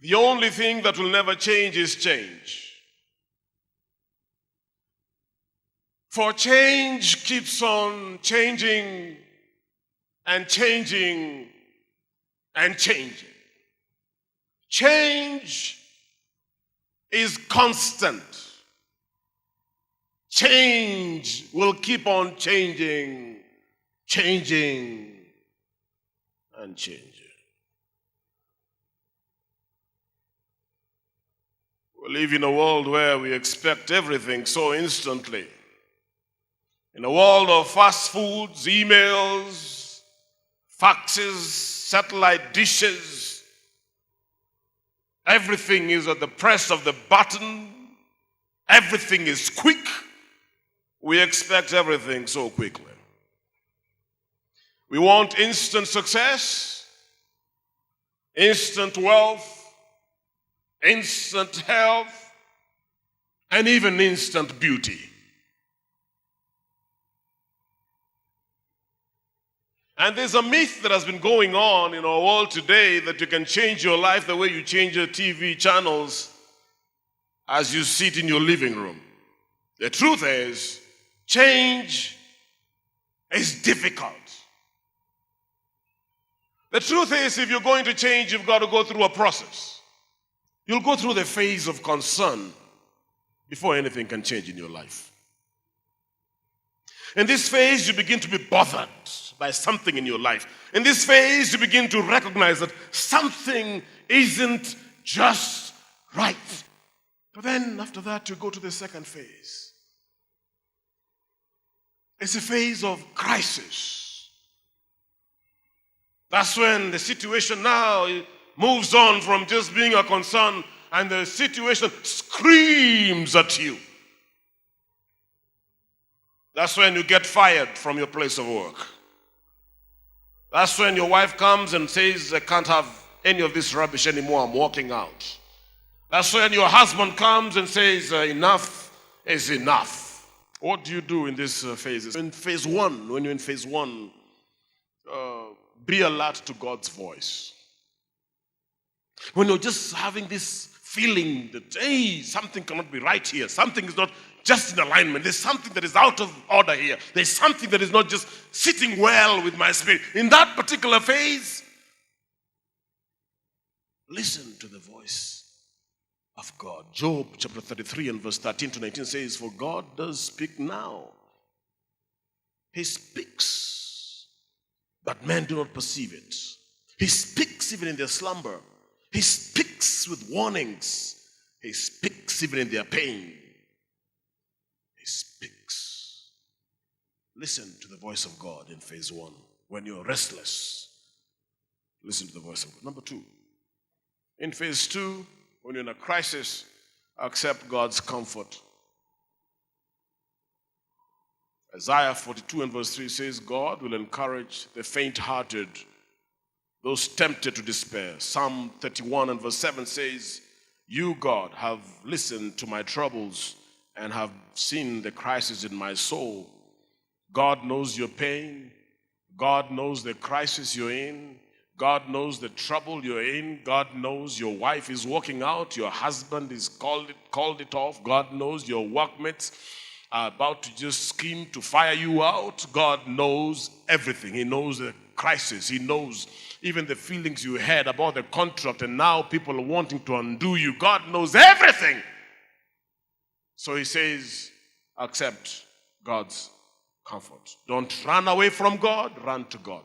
The only thing that will never change is change. For change keeps on changing and changing and changing. Change is constant. Change will keep on changing, changing, and changing. We live in a world where we expect everything so instantly. In a world of fast foods, emails, faxes, satellite dishes, everything is at the press of the button. Everything is quick. We expect everything so quickly. We want instant success, instant wealth, instant health, and even instant beauty. And there's a myth that has been going on in our world today that you can change your life the way you change your TV channels as you sit in your living room. The truth is, change is difficult. The truth is, if you're going to change, you've got to go through a process. You'll go through the phase of concern before anything can change in your life. In this phase, you begin to be bothered by something in your life. In this phase, you begin to recognize that something isn't just right. But then, after that, you go to the second phase. It's a phase of crisis. That's when the situation now moves on from just being a concern, and the situation screams at you. That's when you get fired from your place of work. That's when your wife comes and says, I can't have any of this rubbish anymore, I'm walking out. That's when your husband comes and says, enough is enough. What do you do in these phases? In phase one, when you're in phase one, be alert to God's voice. When you're just having this feeling that, hey, something cannot be right here, something is not just in alignment, there's something that is out of order here, there's something that is not just sitting well with my spirit. In that particular phase, listen to the voice of God. Job chapter 33 and verse 13 to 19 says, for God does speak now. He speaks, but men do not perceive it. He speaks even in their slumber. He speaks with warnings. He speaks even in their pain. He speaks. Listen to the voice of God in phase one. When you're restless, listen to the voice of God. Number two, in phase two, when you're in a crisis, accept God's comfort. Isaiah 42 and verse 3 says, God will encourage the faint-hearted, those tempted to despair. Psalm 31 and verse 7 says, you, God, have listened to my troubles and have seen the crisis in my soul. God knows your pain. God knows the crisis you're in. God knows the trouble you're in. God knows your wife is walking out. Your husband is called it off. God knows your workmates are about to just scheme to fire you out. God knows everything. He knows the crisis. He knows even the feelings you had about the contract, and now people are wanting to undo you. God knows everything. So he says, accept God's comfort. Don't run away from God, run to God.